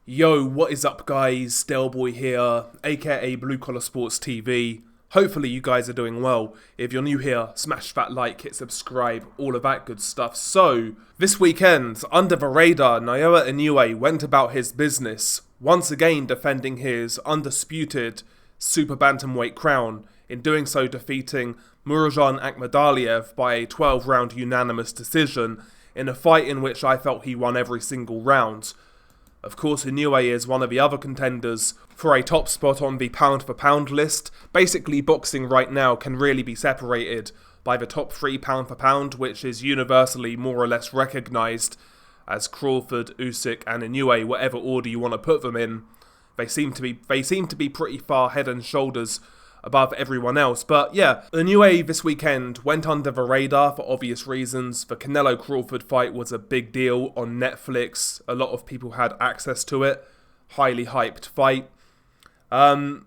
Yo, what is up guys? Delboy here, aka Blue Collar Sports TV. Hopefully you guys are doing well. If you're new here, smash that like, hit subscribe, all of that good stuff. So, this weekend, under the radar, Naoya Inoue went about his business, once again defending his undisputed super bantamweight crown, in doing so defeating Murodjon Akhmadaliev by a 12-round unanimous decision, in a fight in which I felt he won every single round. Of course, Inoue is one of the other contenders for a top spot on the pound-for-pound list. Basically, boxing right now can really be separated by the top 3 pound-for-pound, which is universally more or less recognised as Crawford, Usyk and Inoue, whatever order you want to put them in. They seem to be pretty far head and shoulders above everyone else. But yeah, Inoue this weekend went under the radar for obvious reasons. The Canelo-Crawford fight was a big deal on Netflix. A lot of people had access to it. Highly hyped fight. And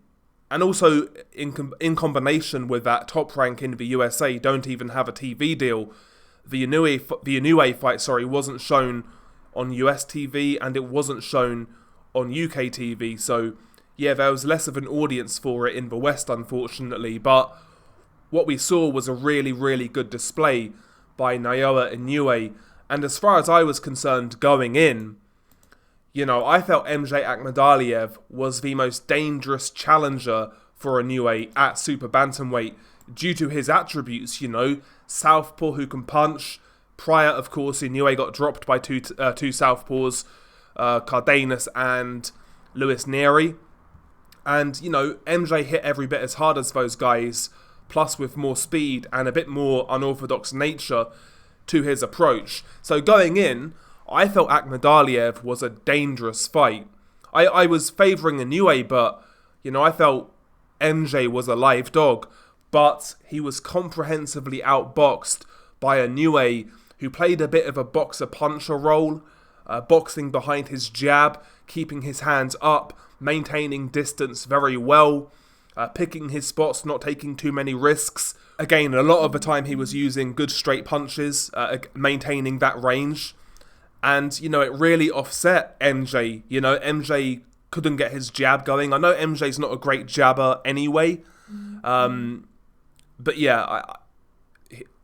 also, in combination with that, Top Rank in the USA don't even have a TV deal. The Inoue fight, wasn't shown on US TV and it wasn't shown on UK TV. So yeah, there was less of an audience for it in the West, unfortunately, but what we saw was a really, really good display by Naoya Inoue, and as far as I was concerned going in, I felt MJ Akhmadaliev was the most dangerous challenger for Inoue at super bantamweight due to his attributes, southpaw who can punch. Prior, of course, Inoue got dropped by two southpaws, Cardenas and Luis Neri. And, MJ hit every bit as hard as those guys, plus with more speed and a bit more unorthodox nature to his approach. So going in, I felt Akhmadaliev was a dangerous fight. I was favouring Inoue, but, I felt MJ was a live dog. But he was comprehensively outboxed by Inoue, who played a bit of a boxer-puncher role, boxing behind his jab, keeping his hands up, maintaining distance very well, picking his spots, not taking too many risks. Again, a lot of the time he was using good straight punches, maintaining that range. And, it really offset MJ. MJ couldn't get his jab going. I know MJ's not a great jabber anyway. But yeah,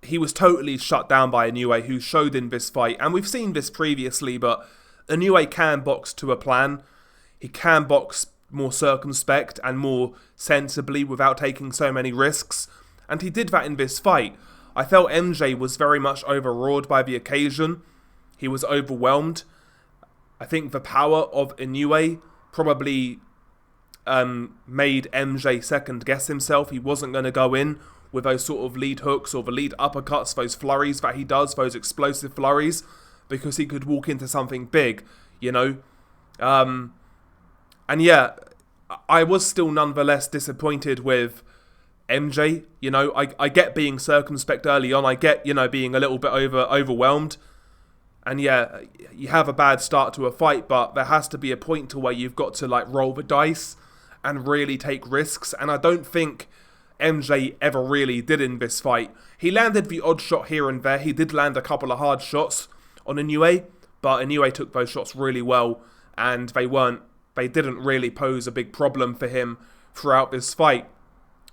he was totally shut down by Inoue, who showed in this fight. And we've seen this previously, but Inoue can box to a plan. He can box more circumspect and more sensibly without taking so many risks. And he did that in this fight. I felt MJ was very much overawed by the occasion. He was overwhelmed. I think the power of Inoue probably made MJ second guess himself. He wasn't going to go in with those sort of lead hooks or the lead uppercuts, those flurries that he does, those explosive flurries, because he could walk into something big, And yeah, I was still nonetheless disappointed with MJ. I get being circumspect early on. I get, being a little bit overwhelmed. And yeah, you have a bad start to a fight, but there has to be a point to where you've got to roll the dice and really take risks. And I don't think MJ ever really did in this fight. He landed the odd shot here and there. He did land a couple of hard shots on Inoue, but Inoue took those shots really well, and they didn't really pose a big problem for him throughout this fight.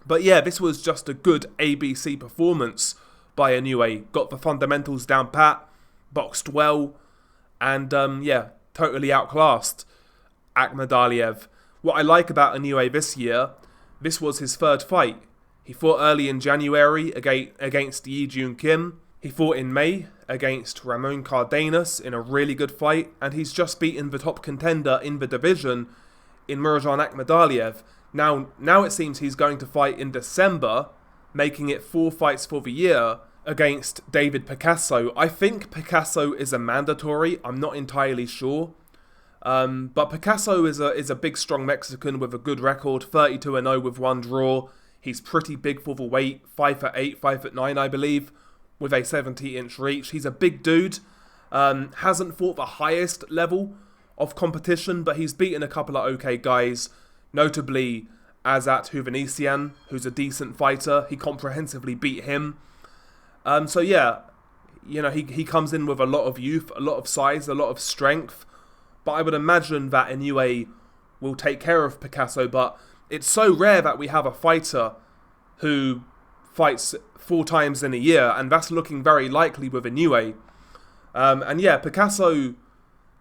But yeah, this was just a good ABC performance by Inoue. Got the fundamentals down pat, boxed well, and totally outclassed Akhmadaliev. What I like about Inoue this year, this was his third fight. He fought early in January against Yi Jun Kim. He fought in May against Ramon Cardenas in a really good fight, and he's just beaten the top contender in the division in Murodjon Akhmadaliev. Now it seems he's going to fight in December, making it 4 fights for the year against David Picasso. I think Picasso is a mandatory. I'm not entirely sure. But Picasso is a big, strong Mexican with a good record, 32-0 with 1 draw. He's pretty big for the weight, 5'8", 5'9", I believe, with a 70-inch reach. He's a big dude. Hasn't fought the highest level of competition, but he's beaten a couple of okay guys, notably Azat Hovhannisyan, who's a decent fighter. He comprehensively beat him. So yeah, he comes in with a lot of youth, a lot of size, a lot of strength. But I would imagine that Inoue will take care of Picasso, but it's so rare that we have a fighter who fights 4 times in a year, and that's looking very likely with Inoue. And yeah, Picasso,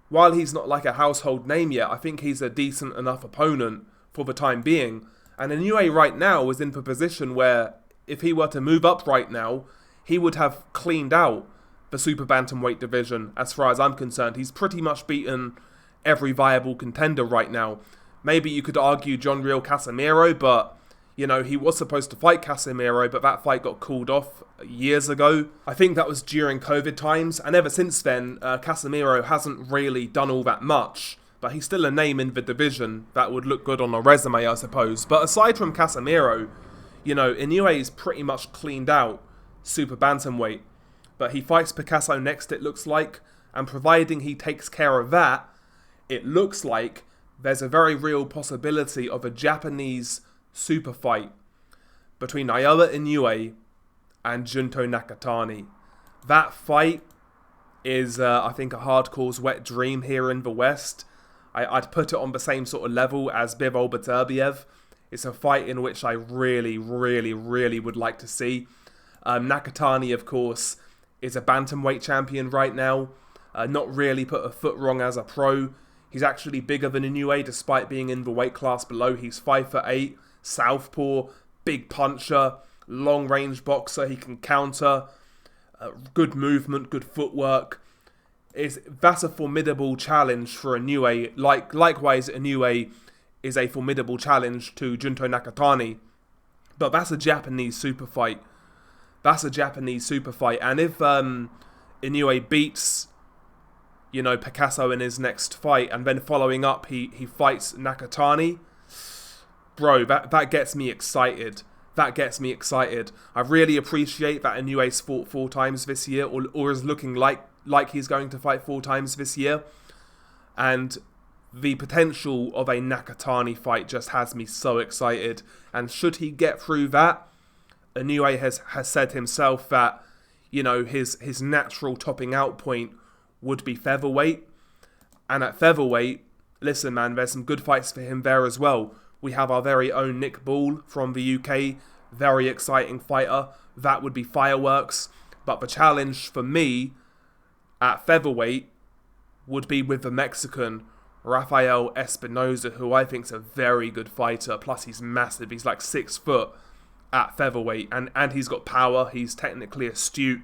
while he's not like a household name yet, I think he's a decent enough opponent for the time being. And Inoue right now is in the position where if he were to move up right now, he would have cleaned out the super bantamweight division as far as I'm concerned. He's pretty much beaten every viable contender right now. Maybe you could argue John Real Casemiro, but you know, he was supposed to fight Casemiro, but that fight got called off years ago. I think that was during COVID times, and ever since then, Casemiro hasn't really done all that much. But he's still a name in the division that would look good on a resume, I suppose. But aside from Casemiro, you know, Inoue's pretty much cleaned out super bantamweight. But he fights Picasso next, it looks like, and providing he takes care of that, it looks like there's a very real possibility of a Japanese super fight between Naoya Inoue and Junto Nakatani. That fight is, I think, a hardcore's wet dream here in the West. I'd put it on the same sort of level as Bivol Beterbiev. It's a fight in which I really, really, really would like to see. Nakatani, of course, is a bantamweight champion right now. Not really put a foot wrong as a pro. He's actually bigger than Inoue despite being in the weight class below. He's 5'8", southpaw, big puncher, long-range boxer. He can counter, good movement, good footwork. That's a formidable challenge for Inoue. Likewise, Inoue is a formidable challenge to Junto Nakatani. But that's a Japanese super fight. That's a Japanese super fight. And if Inoue beats, you know, Picasso in his next fight, and then following up he fights Nakatani, bro, that gets me excited. That gets me excited. I really appreciate that Inoue's fought 4 times this year, or is looking like he's going to fight 4 times this year. And the potential of a Nakatani fight just has me so excited. And should he get through that, Inoue has said himself that, you know, his natural topping out point would be featherweight. And at featherweight, listen man, there's some good fights for him there as well. We have our very own Nick Ball from the UK, very exciting fighter. That would be fireworks. But the challenge for me at featherweight would be with the Mexican Rafael Espinoza, who I think is a very good fighter. Plus he's massive. He's like 6 foot at featherweight. And he's got power. He's technically astute.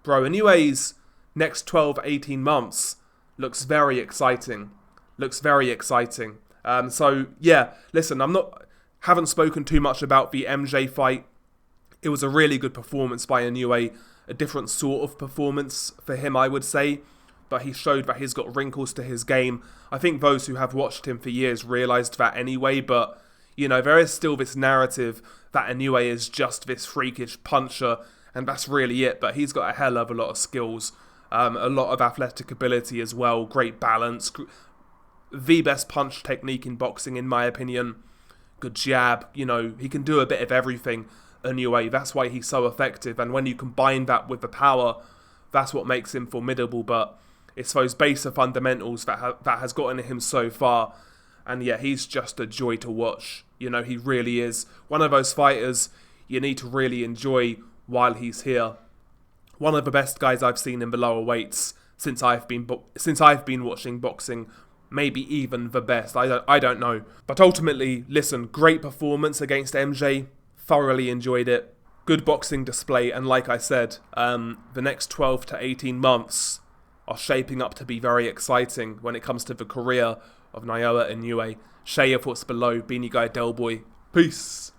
Bro, Inoue's next 12, 18 months looks very exciting. Looks very exciting. So yeah, listen, haven't spoken too much about the MJ fight. It was a really good performance by Inoue, a different sort of performance for him, I would say. But he showed that he's got wrinkles to his game. I think those who have watched him for years realised that anyway, but, you know, there is still this narrative that Inoue is just this freakish puncher, and that's really it. But he's got a hell of a lot of skills, a lot of athletic ability as well, great balance, the best punch technique in boxing, in my opinion. Good jab, you know, he can do a bit of everything, Inoue. That's why he's so effective. And when you combine that with the power, that's what makes him formidable. But it's those baser fundamentals that has gotten him so far. And yeah, he's just a joy to watch. You know, he really is. One of those fighters you need to really enjoy while he's here. One of the best guys I've seen in the lower weights since I've been watching boxing. Maybe even the best. I don't know. But ultimately, listen, great performance against MJ. Thoroughly enjoyed it. Good boxing display. And like I said, the next 12 to 18 months are shaping up to be very exciting when it comes to the career of Naoya Inoue. Share your thoughts below. Beanie Guy Del Boy. Peace.